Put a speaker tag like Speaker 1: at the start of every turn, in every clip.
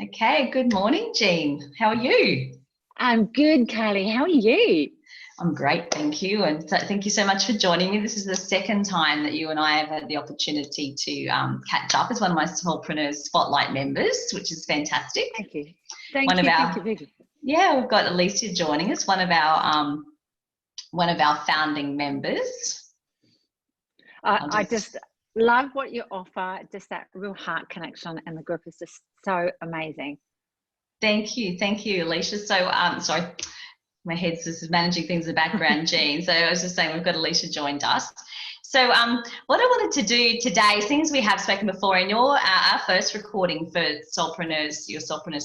Speaker 1: Okay, good morning, Jean. How are you?
Speaker 2: I'm good, Kylie. How are you?
Speaker 1: I'm great, thank you. And thank you so much for joining me. This is the second time that you and I have had the opportunity to catch up as one of my Soulpreneurs Spotlight members, which is fantastic.
Speaker 2: Thank you.
Speaker 1: One
Speaker 2: Thank
Speaker 1: of
Speaker 2: you.
Speaker 1: our,
Speaker 2: Thank you. Thank you.
Speaker 1: yeah, we've got Alicia joining us, one of our founding members.
Speaker 2: I just love what you offer, just that real heart connection, and the group is just so amazing.
Speaker 1: Thank you, Alicia. So, sorry, my head's just managing things in the background, Jean. So I was just saying we've got Alicia joined us. So what I wanted to do today, since we have spoken before, and our first recording for Soulpreneurs, your Soulpreneur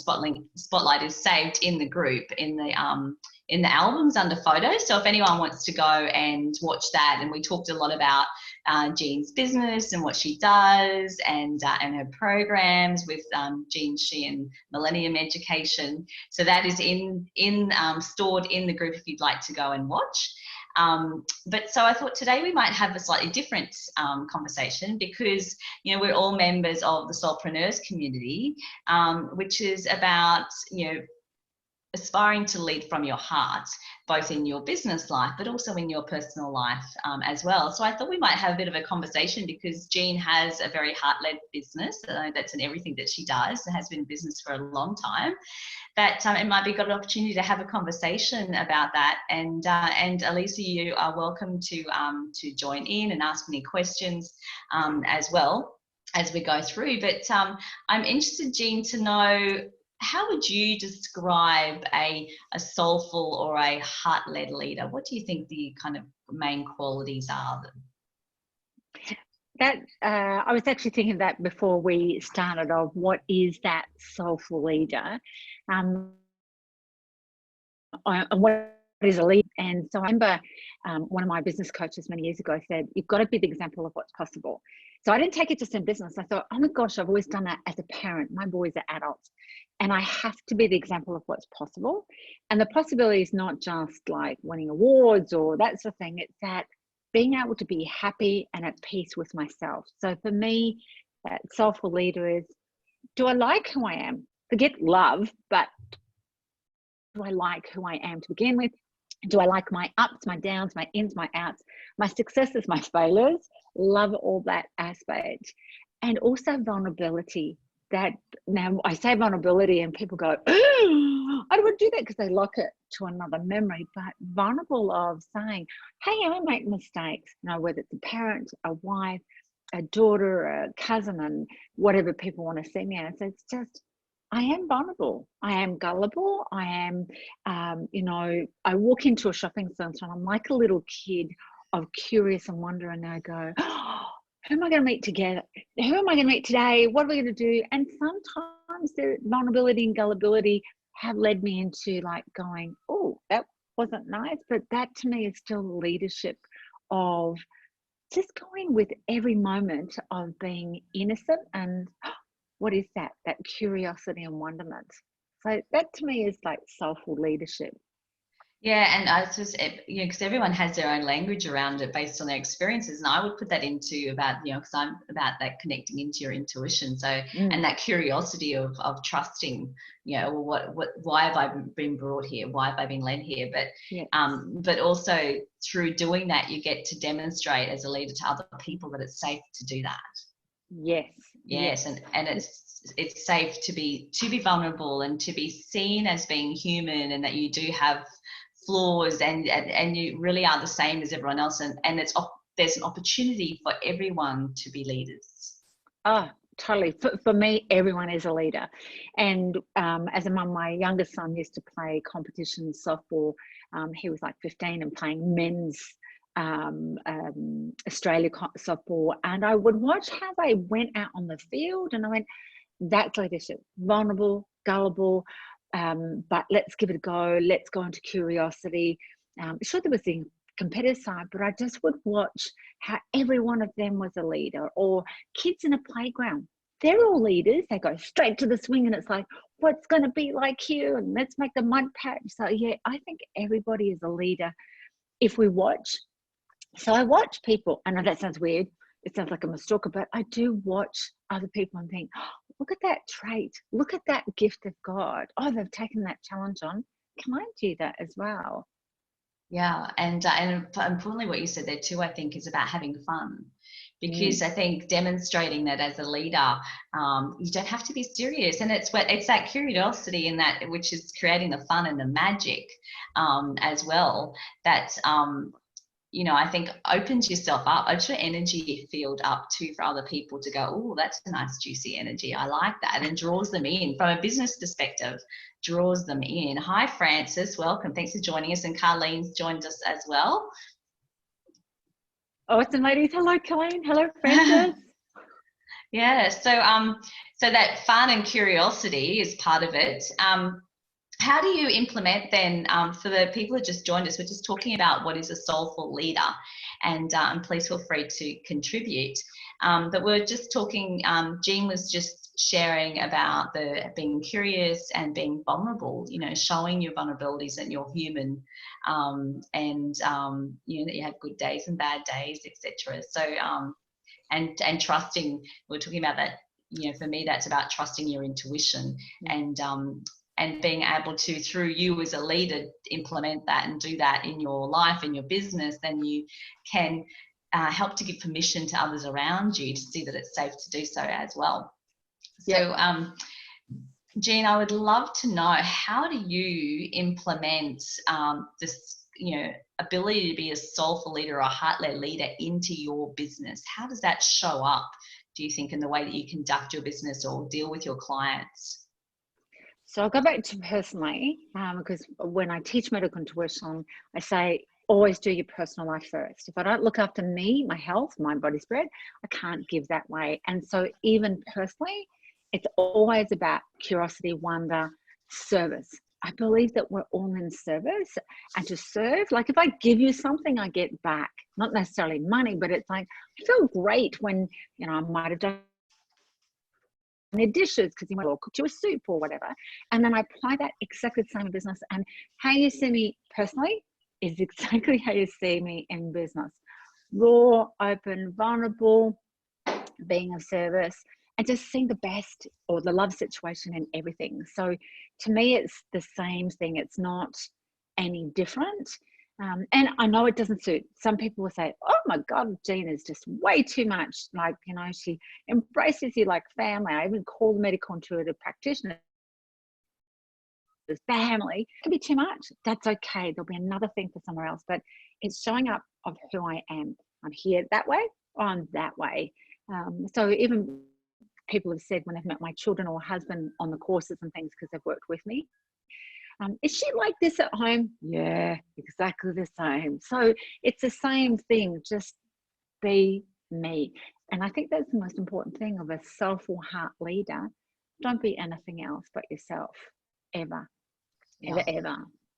Speaker 1: Spotlight is saved in the group, in the albums under photos. So if anyone wants to go and watch that, and we talked a lot about Jean's business and what she does, and her programs with Sheehan Millennium Education. So that is stored in the group if you'd like to go and watch. But so I thought today we might have a slightly different conversation, because we're all members of the Soulpreneurs community, which is about aspiring to lead from your heart, both in your business life but also in your personal life as well. So I thought we might have a bit of a conversation, because Jean has a very heart-led business that's in everything that she does, and has been in business for a long time. That it might be a good opportunity to have a conversation about that. And Alicia, you are welcome to join in and ask me questions as well as we go through. But I'm interested, Jean, to know, how would you describe a soulful or a heart-led leader? What do you think the kind of main qualities are?
Speaker 2: That I was actually thinking that before we started off. What is that soulful leader? What is a leader? And so I remember one of my business coaches many years ago said, you've got to be the example of what's possible. So I didn't take it just in business. I thought, oh my gosh, I've always done that as a parent. My boys are adults, and I have to be the example of what's possible. And the possibility is not just like winning awards or that sort of thing. It's that being able to be happy and at peace with myself. So for me, that soulful leader is, do I like who I am? Forget love, but do I like who I am to begin with? Do I like my ups, my downs, my ins, my outs, my successes, my failures? Love all that aspect. And also vulnerability. That now I say vulnerability and people go, oh, I don't want to do that, because they lock it to another memory. But vulnerable of saying, hey, I make mistakes, whether it's a parent, a wife, a daughter, a cousin, and whatever people want to see me as. It's just, I am vulnerable. I am gullible. I am, I walk into a shopping centre and I'm like a little kid of curious and wonder, and I go, oh, who am I going to meet together? Who am I going to meet today? What are we going to do? And sometimes the vulnerability and gullibility have led me into like going, oh, that wasn't nice. But that to me is still leadership of just going with every moment of being innocent and what is that curiosity and wonderment. So that to me is like soulful leadership.
Speaker 1: Yeah, and I just, because everyone has their own language around it based on their experiences, and I would put that into about, because I'm about that connecting into your intuition. So, and that curiosity of trusting, why have I been brought here? Why have I been led here? But also through doing that, you get to demonstrate as a leader to other people that it's safe to do that. Yes. And it's safe to be vulnerable and to be seen as being human, and that you do have flaws, and you really are the same as everyone else, and there's an opportunity for everyone to be leaders.
Speaker 2: Oh, totally. For me, everyone is a leader. And as a mum, my youngest son used to play competition softball. He was like 15 and playing men's Australia softball, and I would watch how they went out on the field, and I went, that's leadership. Vulnerable, gullible, but let's give it a go. Let's go into curiosity. Sure, there was the competitive side, but I just would watch how every one of them was a leader. Or kids in a playground, they're all leaders. They go straight to the swing, and it's like, what's going to be like here? And let's make the mud patch. So yeah, I think everybody is a leader if we watch. So I watch people, I know that sounds weird, it sounds like I'm a stalker, but I do watch other people and think, oh, look at that trait, look at that gift of God. Oh, they've taken that challenge on. Can I do that as well?
Speaker 1: Yeah, and importantly, what you said there too, I think, is about having fun, because I think demonstrating that as a leader, you don't have to be serious, and it's that curiosity and that which is creating the fun and the magic as well. That I think opens yourself up, opens your energy field up too for other people to go, oh, that's a nice juicy energy. I like that, and draws them in from a business perspective, draws them in. Hi, Francis, welcome. Thanks for joining us. And Carlene's joined us as well.
Speaker 2: Awesome, ladies. Hello, Colleen. Hello, Francis.
Speaker 1: Yeah, so that fun and curiosity is part of it. How do you implement then, for the people who just joined us, we're just talking about what is a soulful leader, and please feel free to contribute. But we're just talking, Jean was just sharing about the being curious and being vulnerable, showing your vulnerabilities and you're human, and that you have good days and bad days, etc. So, and trusting, we're talking about that, for me, that's about trusting your intuition, and being able to, through you as a leader, implement that and do that in your life, in your business, then you can help to give permission to others around you to see that it's safe to do so as well. So, Jean, I would love to know, how do you implement this, ability to be a soulful leader or a heart-led leader into your business? How does that show up, do you think, in the way that you conduct your business or deal with your clients?
Speaker 2: So I'll go back to personally, because when I teach medical intuition, I say, always do your personal life first. If I don't look after me, my health, mind, body, spirit, I can't give that way. And so even personally, it's always about curiosity, wonder, service. I believe that we're all in service, and to serve, like if I give you something, I get back, not necessarily money, but it's like, I feel great when, I might have done their dishes because you might have cooked you a soup or whatever. And then I apply that exactly the same in business. And how you see me personally is exactly how you see me in business. Raw, open, vulnerable, being of service, and just seeing the best or the love situation in everything. So to me, it's the same thing. It's not any different. And I know it doesn't suit. Some people will say, oh my God, Jean is just way too much. Like, she embraces you like family. I even call the medical intuitive practitioner as family. It can be too much. That's okay. There'll be another thing for somewhere else. But it's showing up of who I am. I'm here that way, or I'm that way. So even people have said when they've met my children or husband on the courses and things, because they've worked with me, is she like this at home? Yeah, exactly the same. So it's the same thing, just be me. And I think that's the most important thing of a soulful heart leader. Don't be anything else but yourself, ever. Yeah. Ever.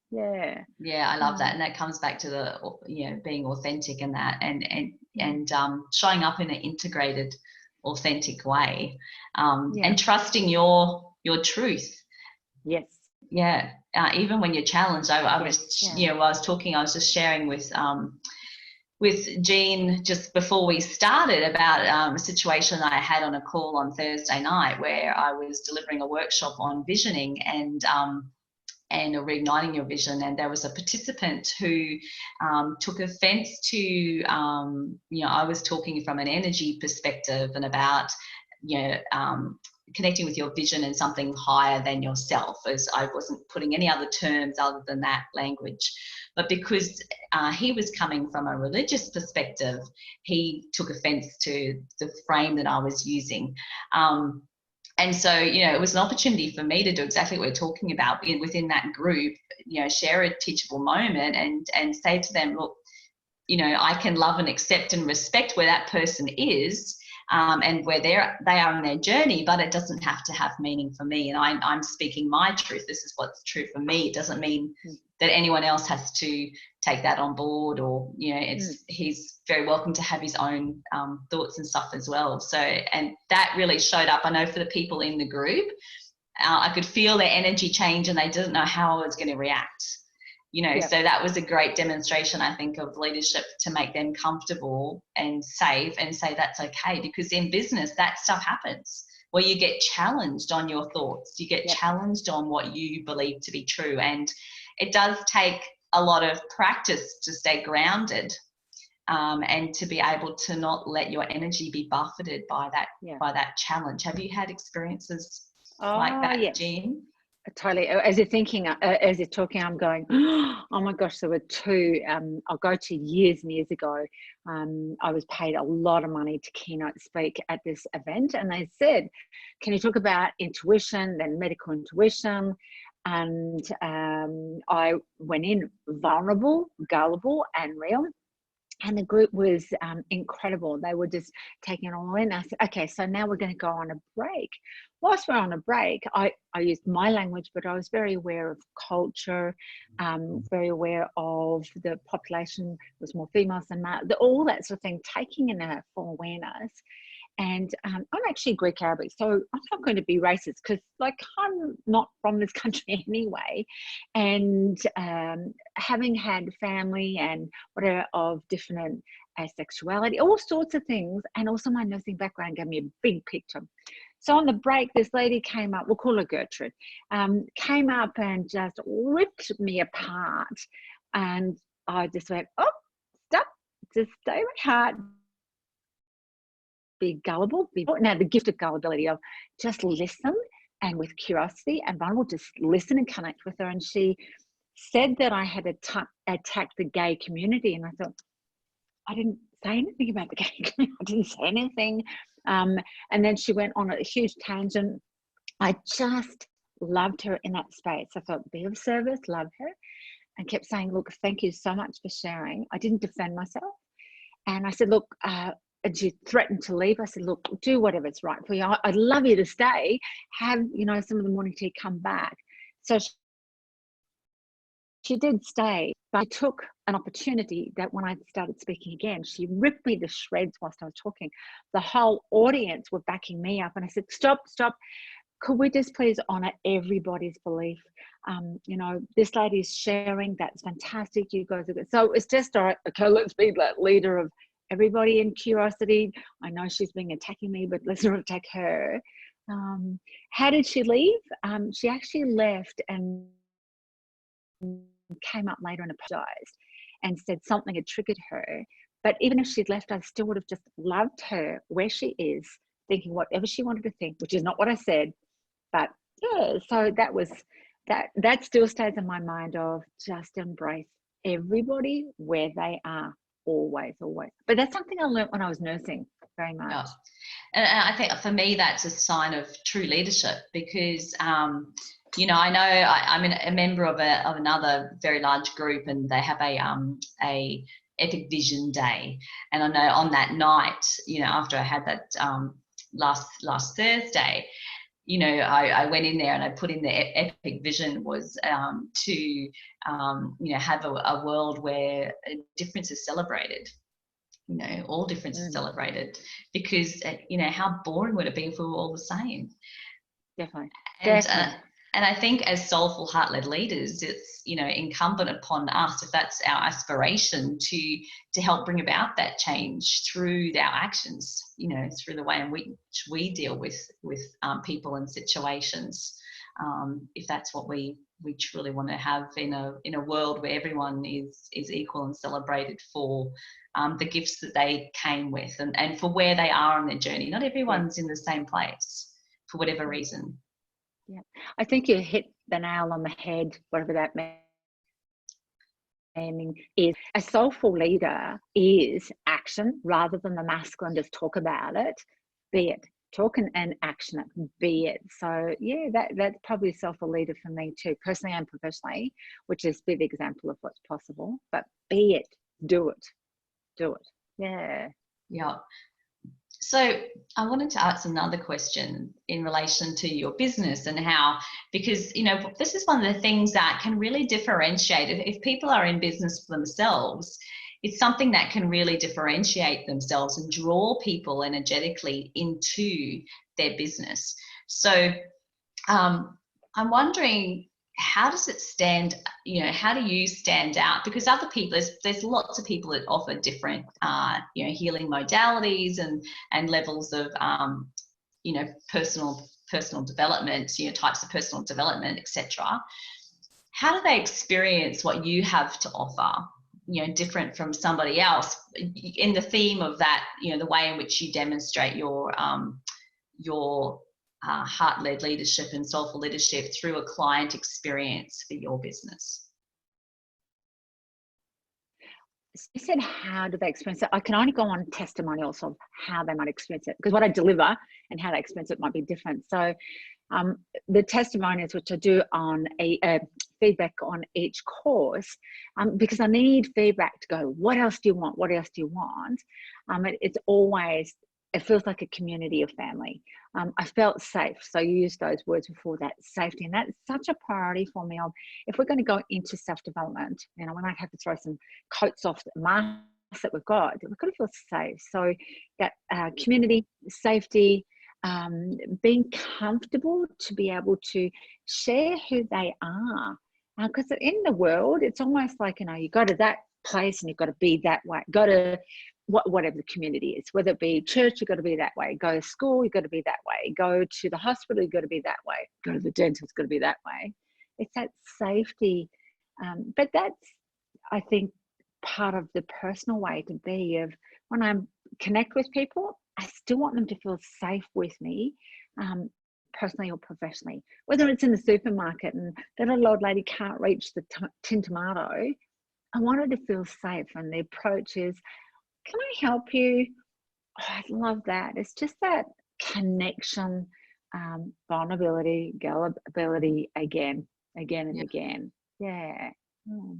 Speaker 2: Yeah.
Speaker 1: Yeah, I love that. And that comes back to the, being authentic and that, and showing up in an integrated, authentic way, and trusting your truth.
Speaker 2: Yes.
Speaker 1: Yeah. Even when you're challenged, I was just sharing with Jean just before we started about a situation that I had on a call on Thursday night, where I was delivering a workshop on visioning and reigniting your vision, and there was a participant who took offense to I was talking from an energy perspective and about connecting with your vision and something higher than yourself, as I wasn't putting any other terms other than that language. But because he was coming from a religious perspective, he took offense to the frame that I was using. And so, it was an opportunity for me to do exactly what we're talking about within that group, share a teachable moment and say to them, look, I can love and accept and respect where that person is, and where they are in their journey, but it doesn't have to have meaning for me. And I'm speaking my truth. This is what's true for me. It doesn't mean that anyone else has to take that on board, or he's very welcome to have his own thoughts and stuff as well. So, and that really showed up. I know for the people in the group, I could feel their energy change, and they didn't know how I was going to react. you know.
Speaker 2: Yeah.
Speaker 1: So that was a great demonstration, I think, of leadership, to make them comfortable and safe and say that's okay, because in business that stuff happens where you get challenged on your thoughts, you get challenged on what you believe to be true, and it does take a lot of practice to stay grounded, and to be able to not let your energy be buffeted by that challenge. Have you had experiences like that,
Speaker 2: yes.
Speaker 1: Jean?
Speaker 2: Totally. As you're thinking, as you're talking, I'm going, oh my gosh, there were two. I'll go to years and years ago. I was paid a lot of money to keynote speak at this event, and they said, can you talk about intuition, then medical intuition? And I went in vulnerable, gullible, and real. And the group was incredible. They were just taking it all in. I said, okay, so now we're going to go on a break. Whilst we're on a break, I used my language, but I was very aware of culture, very aware of the population was more females than male, all that sort of thing, taking in a full awareness. And I'm actually Greek Arabic, so I'm not going to be racist, because like I'm not from this country anyway. And having had family and whatever of different sexuality, all sorts of things, and also my nursing background gave me a big picture. So on the break, this lady came up, we'll call her Gertrude, came up and just ripped me apart. And I just went, oh, stop, just stay with heart. Be gullible, now the gift of gullibility of just listen, and with curiosity and vulnerable, just listen and connect with her. And she said that I had attacked the gay community, and I thought, I didn't say anything about the gay community. I didn't say anything. And then she went on a huge tangent. I just loved her in that space. I thought, be of service, love her, and kept saying, look, thank you so much for sharing. I didn't defend myself. And I said, look, and she threatened to leave. I said, look, do whatever's right for you. I'd love you to stay, have, you know, some of the morning tea, come back. So she did stay, but I took an opportunity that when I started speaking again, she ripped me to shreds whilst I was talking. The whole audience were backing me up, and I said, stop. Could we just please honor everybody's belief? You know, this lady's sharing, that's fantastic. You guys are good. So it's just, all right, okay, let's be that leader of everybody in curiosity. I know she's been attacking me, but let's not attack her. How did she leave? She actually left and came up later and apologized and said something had triggered her. But even if she'd left, I still would have just loved her where she is, thinking whatever she wanted to think, which is not what I said. But yeah, so that was that still stays in my mind, of just embrace everybody where they are. Always. But that's something I learned when I was nursing very much.
Speaker 1: Yeah. And I think for me, that's a sign of true leadership, because, you know, I know I'm a member of another very large group, and they have a Epic Vision Day. And I know on that night, you know, after I had that last Thursday, you know, I went in there and I put in the epic vision was to, you know, have a world where difference is celebrated. You know, all difference is celebrated, because, you know, how boring would it be if we were all the same?
Speaker 2: Definitely.
Speaker 1: And I think as soulful, heart-led leaders, it's, you know, incumbent upon us, if that's our aspiration, to help bring about that change through our actions, you know, through the way in which we deal with people and situations. If that's what we truly want to have in a world where everyone is equal and celebrated for the gifts that they came with, and for where they are on their journey. Not everyone's in the same place for whatever reason.
Speaker 2: Yeah, I think you hit the nail on the head, whatever that meaning is. A soulful leader is action rather than the masculine just talk about it. Be it. Talk and action it. Be it. So yeah, that's probably a soulful leader for me too, personally and professionally, which is a big example of what's possible. But be it. Do it. Yeah.
Speaker 1: Yeah. So I wanted to ask another question in relation to your business and how, because, you know, this is one of the things that can really differentiate. If people are in business for themselves, it's something that can really differentiate themselves and draw people energetically into their business. So I'm wondering, how does it stand, how do you stand out? Because other people, there's lots of people that offer different, healing modalities and levels of, personal development, types of personal development, etc. How do they experience what you have to offer, different from somebody else, in the theme of that, the way in which you demonstrate your heart-led leadership and soulful leadership through a client experience for your business?
Speaker 2: You said, how do they experience it? I can only go on testimonials of how they might experience it, because what I deliver and how they experience it might be different. So the testimonials, which I do on a feedback on each course, because I need feedback to go, what else do you want? What else do you want? It's always, it feels like a community of family. I felt safe. So you used those words before, that safety. And that's such a priority for me. If we're going to go into self-development, we might have to throw some coats off the masks that we've got. We've got to feel safe. So that community, safety, being comfortable to be able to share who they are. Because in the world, it's almost like, you go to that place and you've got to be that way. Go to whatever the community is, whether it be church, you've got to be that way. Go to school, you've got to be that way. Go to the hospital, you've got to be that way. Go to the dentist, it's got to be that way. It's that safety. But that's, I think, part of the personal way to be, of when I connect with people, I still want them to feel safe with me, personally or professionally. Whether it's in the supermarket and that little old lady can't reach the tin tomato, I want her to feel safe. And the approach is, can I help you? Oh, I love that. It's just that connection, vulnerability, gullibility again and again. Yeah.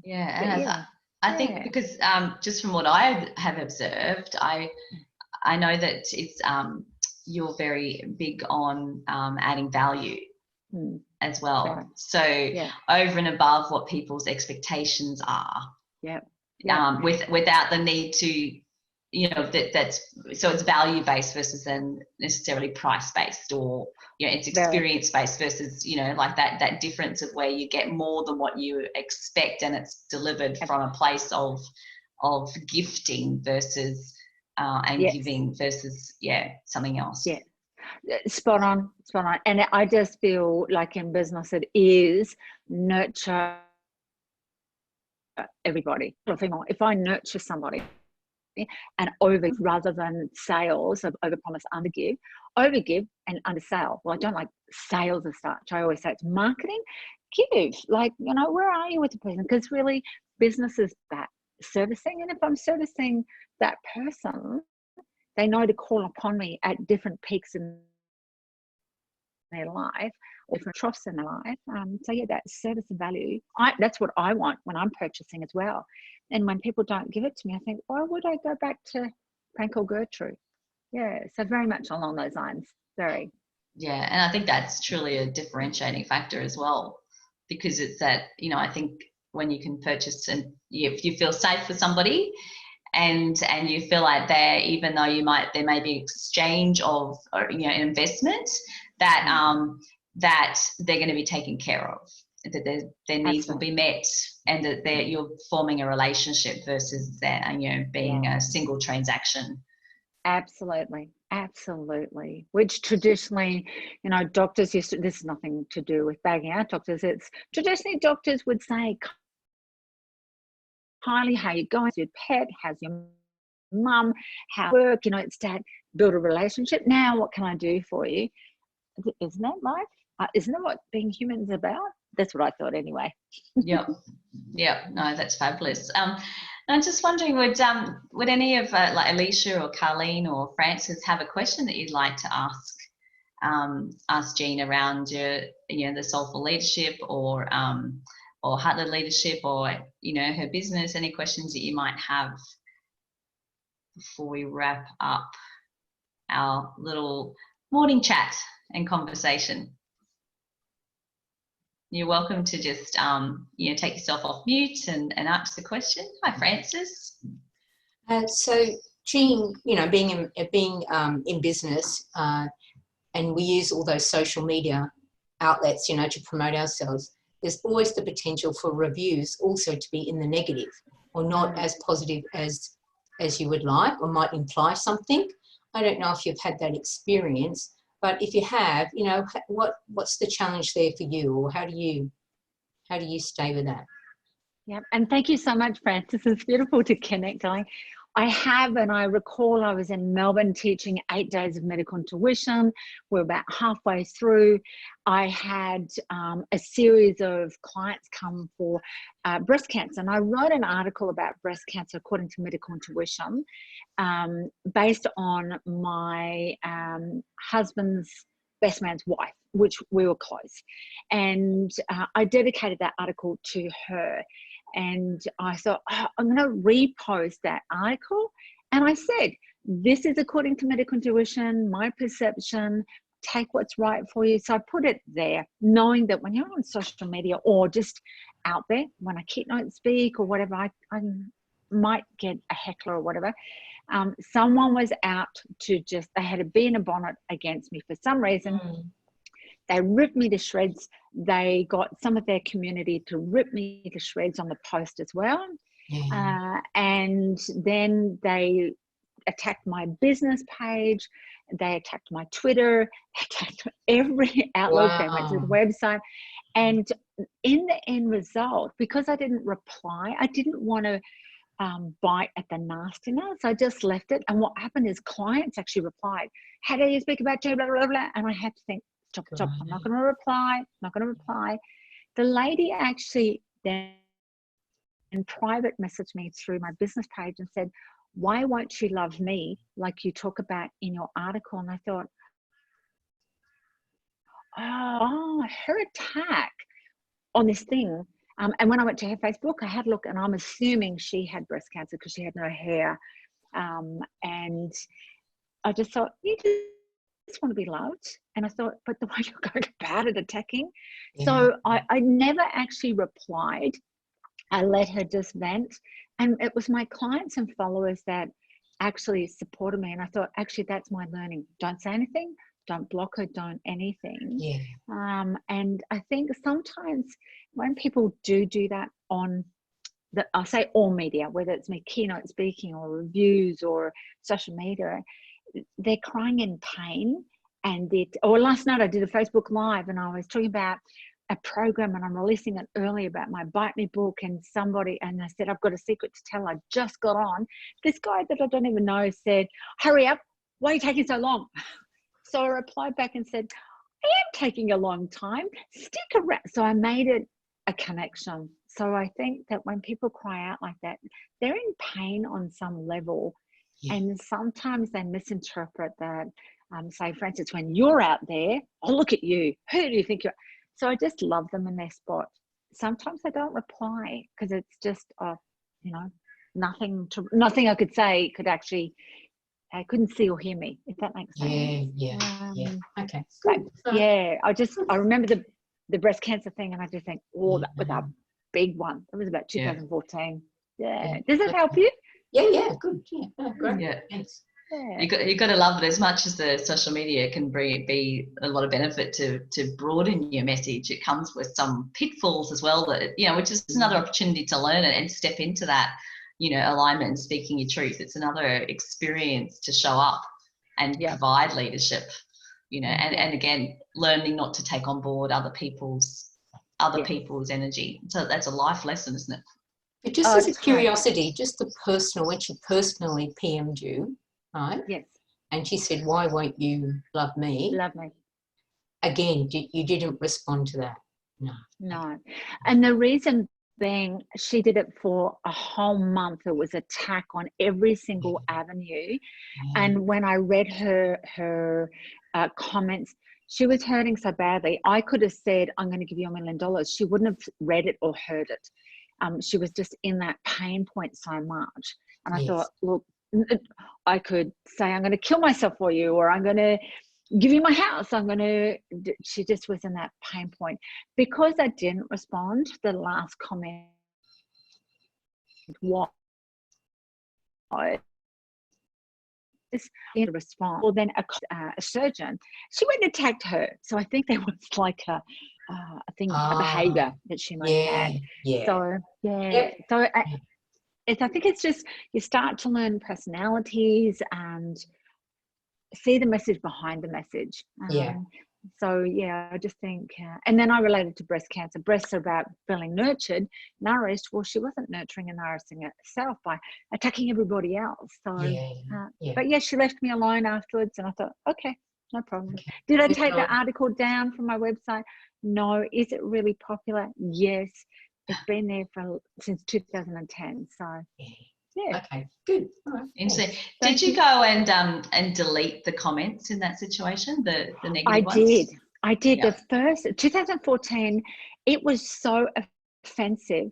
Speaker 1: Yeah. And I think because just from what I have observed, I know that it's you're very big on adding value as well. Right. So over and above what people's expectations are. Without the need to, that's so it's value based versus then necessarily price based, or it's experience based versus like that difference of where you get more than what you expect, and it's delivered from a place of gifting versus giving versus something else.
Speaker 2: Spot on. And I just feel like in business it is nurture everybody. If I nurture somebody and over, rather than sales of overpromise, overgive and undersell. Well, I don't like sales as such. I always say it's marketing. Give, where are you with the person? Because really business is that servicing. And if I'm servicing that person, they know to call upon me at different peaks in their life, different troughs in their life. So that service and value, that's what I want when I'm purchasing as well. And when people don't give it to me, I think, why would I go back to Frank or Gertrude? So very much along those lines. Very.
Speaker 1: Yeah, and I think that's truly a differentiating factor as well, because it's that, I think when you can purchase and if you feel safe with somebody, and you feel like even though there may be exchange of investment, that they're going to be taken care of, that their needs will be met, and that you're forming a relationship versus that being a single transaction.
Speaker 2: Absolutely. Which traditionally, doctors used to, this is nothing to do with bagging out doctors, it's traditionally doctors would say, Kylie, how you going? How's your pet? How's your mum? How work? It's that build a relationship. Now, what can I do for you? Isn't that life? Isn't that what being human is about? That's what I thought anyway.
Speaker 1: Yep. No, that's fabulous. I'm just wondering, would any of like Alicia or Carleen or Frances have a question that you'd like to ask Jean around the soulful leadership or heart-led leadership, or her business? Any questions that you might have before we wrap up our little morning chat and conversation? You're welcome to just take yourself off mute and ask the question. Hi, Frances.
Speaker 3: So Jean, being in business, and we use all those social media outlets, to promote ourselves. there's always the potential for reviews also to be in the negative or not as positive as you would like, or might imply something. I don't know if you've had that experience, but if you have, you know, what's the challenge there for you, or how do you stay with that?
Speaker 2: Yeah, and thank you so much, Frances. It's beautiful to connect. I have, and I recall I was in Melbourne teaching 8 days of medical intuition. We're about halfway through. I had a series of clients come for breast cancer, and I wrote an article about breast cancer according to medical intuition, based on my husband's best man's wife, which we were close. And I dedicated that article to her. And I thought, oh, I'm going to repost that article. And I said, this is according to medical intuition, my perception, take what's right for you. So I put it there, knowing that when you're on social media or just out there, when I keynote speak or whatever, I might get a heckler or whatever. Someone was out to they had a bee in a bonnet against me for some reason. They ripped me to shreds. They got some of their community to rip me to shreds on the post as well. And then they attacked my business page. They attacked my Twitter, attacked every outlet. They went to the website. And in the end result, because I didn't reply, I didn't want to bite at the nastiness. I just left it. And what happened is clients actually replied, how do you speak about blah, blah, blah. And I had to think, stop. I'm not going to reply. The lady actually then in private messaged me through my business page and said, why won't you love me like you talk about in your article? And I thought, oh, her attack on this thing. And when I went to her Facebook, I had a look, and I'm assuming she had breast cancer because she had no hair. And I just thought, you just want to be loved. And I thought, but the way you're going about it, attacking. So I never actually replied. I let her just vent. And it was my clients and followers that actually supported me. And I thought, actually, that's my learning. Don't say anything. Don't block her. Don't anything. And I think sometimes when people do that on I'll say all media, whether it's me keynote speaking or reviews or social media, they're crying in pain. Or last night I did a Facebook Live and I was talking about a program, and I'm releasing it early about my Bite Me book, and I said, I've got a secret to tell. I just got on. This guy that I don't even know said, hurry up, why are you taking so long? So I replied back and said, I am taking a long time, stick around. So I made it a connection. So I think that when people cry out like that, they're in pain on some level. And sometimes they misinterpret that. Say, for instance, when you're out there, oh, look at you. Who do you think you're? So I just love them in their spot. Sometimes I don't reply because it's just, nothing I could say could actually, I couldn't see or hear me, if that makes sense.
Speaker 3: Yeah. Okay.
Speaker 2: I remember the breast cancer thing, and I just think, oh, that was a big one. It was about 2014. Does that help you?
Speaker 3: Yeah, good. Great.
Speaker 1: Yeah. Thanks. You got to love it. As much as the social media can be a lot of benefit to broaden your message, it comes with some pitfalls as well, that which is another opportunity to learn it and step into that alignment and speaking your truth. It's another experience to show up and provide leadership, and again, learning not to take on board other people's energy. So that's a life lesson, isn't it?
Speaker 3: But just as a curiosity, just the personal, when she personally PM'd you, right?
Speaker 2: Yes.
Speaker 3: And she said, why won't you love me?
Speaker 2: Love me.
Speaker 3: Again, you didn't respond to that?
Speaker 2: No. And the reason being, she did it for a whole month. It was attack on every single avenue. And when I read her comments, she was hurting so badly. I could have said, I'm going to give you $1 million. She wouldn't have read it or heard it. She was just in that pain point so much. And I thought, look, I could say, I'm going to kill myself for you, or I'm going to give you my house. She just was in that pain point. Because I didn't respond, the last comment was, in response, well, then a surgeon, she went and attacked her. So I think there was like a I think a behavior that she might have.
Speaker 3: Yeah.
Speaker 2: So
Speaker 3: Yep.
Speaker 2: so I think it's just you start to learn personalities and see the message behind the message.
Speaker 3: Yeah.
Speaker 2: So yeah, I just think, and then I related to breast cancer. Breasts are about feeling nurtured, nourished. Well, she wasn't nurturing and nourishing herself by attacking everybody else. So, but yeah, she left me alone afterwards, and I thought, okay, no problem.
Speaker 3: Okay.
Speaker 2: Did I take the article down from my website? No. Is it really popular? Yes. It's been there since 2010. So. Yeah.
Speaker 3: Okay, good. All right.
Speaker 1: Interesting. Did you go and delete the comments in that situation, the negative ones?
Speaker 2: I did. The first 2014, it was so offensive.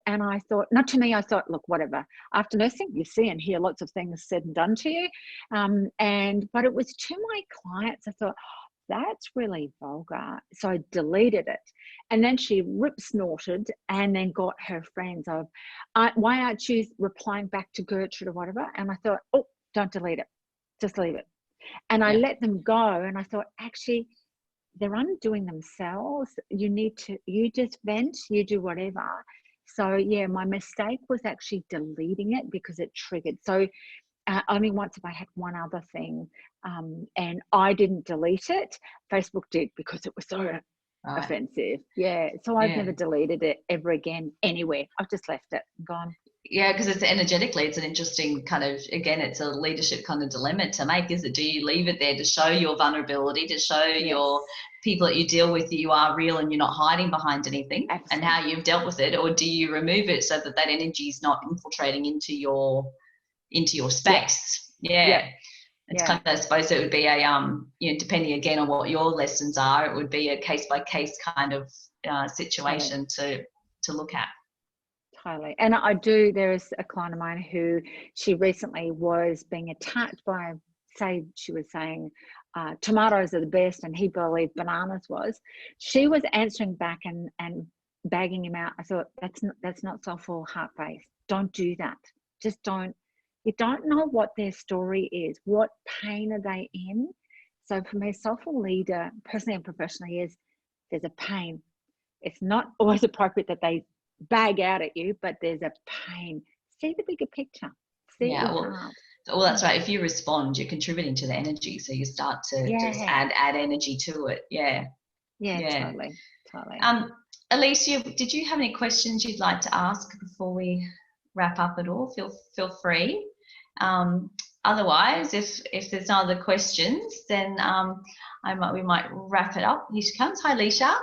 Speaker 2: And I thought, not to me, I thought, look, whatever. After nursing, you see and hear lots of things said and done to you. But it was to my clients, I thought, that's really vulgar. So I deleted it. And then she rip-snorted and then got her friends of, why aren't you replying back to Gertrude or whatever? And I thought, oh, don't delete it. Just leave it. And I let them go. And I thought, actually, they're undoing themselves. You just vent, you do whatever. So yeah, my mistake was actually deleting it because it triggered. So only once have I had one other thing, and I didn't delete it. Facebook did because it was so offensive. Yeah, so I've never deleted it ever again anywhere. I've just left it and gone.
Speaker 1: Yeah, because it's energetically, it's an interesting kind of, again, it's a leadership kind of dilemma to make, is it? Do you leave it there to show your vulnerability, to show your people that you deal with that you are real and you're not hiding behind anything and how you've dealt with it, or do you remove it so that that energy is not infiltrating into your space? It's kind of, I suppose it would be a depending again on what your lessons are, it would be a case by case kind of situation to look at.
Speaker 2: Totally. And there is a client of mine who she recently was being attacked by, she was saying tomatoes are the best and he believed bananas was. She was answering back and bagging him out. I thought, that's not soulful, heart-based. Don't do that. Just don't. You don't know what their story is. What pain are they in? So for me, soulful leader, personally and professionally, is there's a pain. It's not always appropriate that they bag out at you, but there's a pain. See the bigger picture.
Speaker 1: Well, that's right. If you respond, you're contributing to the energy, so you start to just add energy to it. Totally. Alicia, did you have any questions you'd like to ask before we wrap up at all? Feel free. Otherwise, if there's no other questions, then we might wrap it up. Here she comes. Hi, Alicia.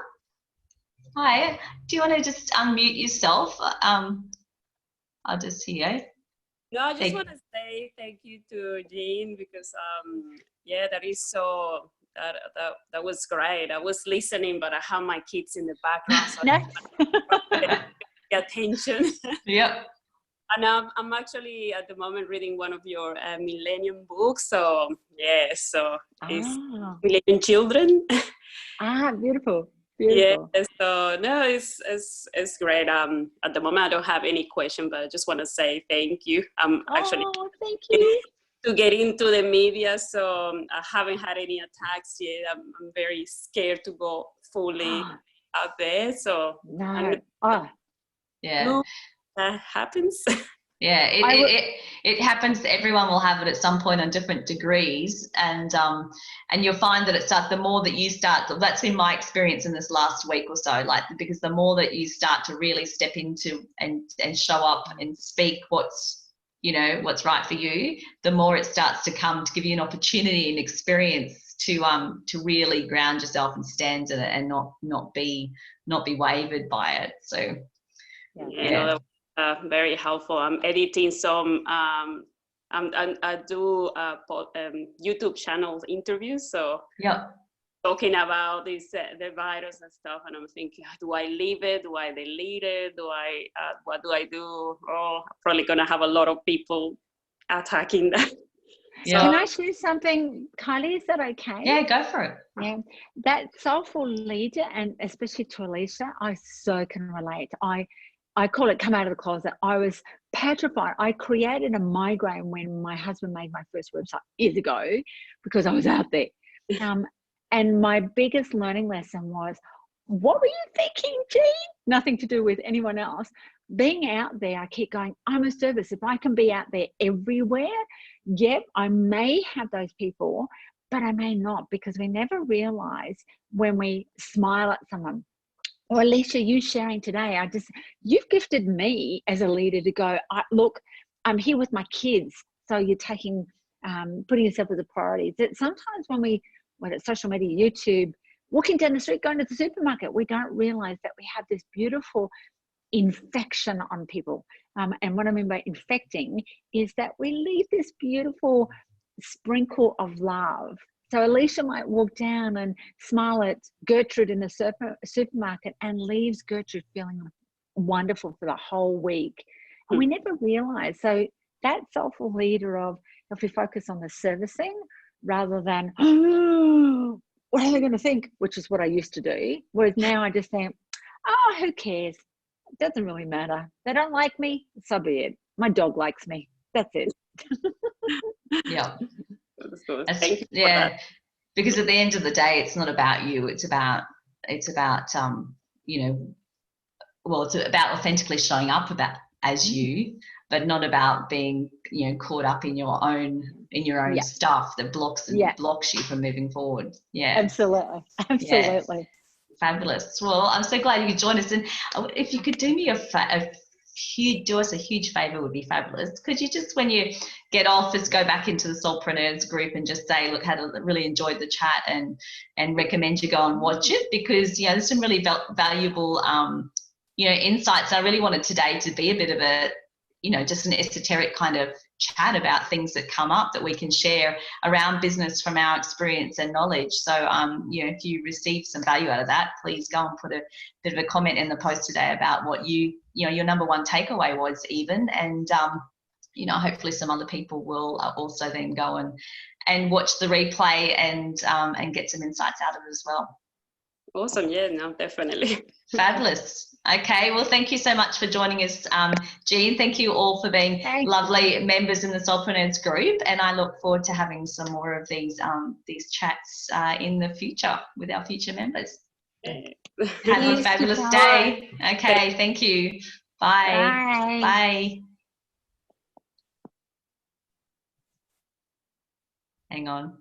Speaker 1: Hi. Do you want to just unmute yourself? I'll just hear you.
Speaker 4: No, I just want to say thank you to Jean because that is so that was great. I was listening, but I have my kids in the background, so I pay attention.
Speaker 1: Yep.
Speaker 4: And I'm actually at the moment reading one of your Millennium books. So it's Millennium Children.
Speaker 2: Beautiful.
Speaker 4: Yeah, so no, it's great. At the moment I don't have any question, but I just want to say thank you. Actually
Speaker 2: thank you.
Speaker 4: To get into the media, so I haven't had any attacks yet. I'm very scared to go fully out there. So that happens.
Speaker 1: Yeah, it happens. Everyone will have it at some point on different degrees, and you'll find that it starts. The more that you start, that's been my experience in this last week or so. Because the more that you start to really step into and show up and speak what's right for you, the more it starts to come to give you an opportunity and experience to really ground yourself and stand in it and not be wavered by it. So
Speaker 4: very helpful. I'm editing some. I do YouTube channel interviews. So talking about this the virus and stuff, and I'm thinking, do I leave it? Do I delete it? What do I do? Oh, I'm probably gonna have a lot of people attacking that.
Speaker 2: Yeah. Can I share something, Kylie? Is that okay?
Speaker 1: Yeah, go for it.
Speaker 2: Yeah, that soulful leader, and especially to Alicia, I so can relate. I call it come out of the closet. I was petrified. I created a migraine when my husband made my first website years ago because I was out there. And my biggest learning lesson was what were you thinking, Jean? Nothing to do with anyone else. Being out there, I keep going, I'm a service. If I can be out there everywhere, yep, I may have those people, but I may not, because we never realize when we smile at someone. Or Alicia, you sharing today, you've gifted me as a leader to go, look, I'm here with my kids. So you're taking, putting yourself as a priority. That sometimes whether it's social media, YouTube, walking down the street, going to the supermarket, we don't realize that we have this beautiful infection on people. And what I mean by infecting is that we leave this beautiful sprinkle of love. So Alicia might walk down and smile at Gertrude in the supermarket and leaves Gertrude feeling wonderful for the whole week. And we never realize. So that soulful leader of, if we focus on the servicing rather than, oh, what are they going to think? Which is what I used to do. Whereas now I just think, oh, who cares? It doesn't really matter. They don't like me, so be it. My dog likes me. That's it.
Speaker 1: Yeah.
Speaker 4: Thank you for that.
Speaker 1: Because at the end of the day, it's not about you. It's about you know, well, it's about authentically showing up as you, but not about being, you know, caught up in your own stuff that blocks you from moving forward. Yeah,
Speaker 2: absolutely.
Speaker 1: Yeah. Fabulous. Well, I'm so glad you could join us. And if you could do me do us a huge favor, would be fabulous. Could you just, when you get off, just go back into the Soulpreneurs group and just say, look, really enjoyed the chat and recommend you go and watch it, because, you know, there's some really valuable, you know, insights. I really wanted today to be a bit of a, you know, just an esoteric kind of chat about things that come up that we can share around business from our experience and knowledge. So, you know, if you receive some value out of that, please go and put a bit of a comment in the post today about what you know, your number one takeaway was even. And, you know, hopefully some other people will also then go and watch the replay and get some insights out of it as well.
Speaker 4: Awesome. Yeah, no, definitely.
Speaker 1: Fabulous. Okay, well, thank you so much for joining us, Jean. Thank you all for being lovely members in the Soulpreneurs group, and I look forward to having some more of these chats in the future with our future members. Have a fabulous day. Okay, thank you. Bye. Bye. Hang on.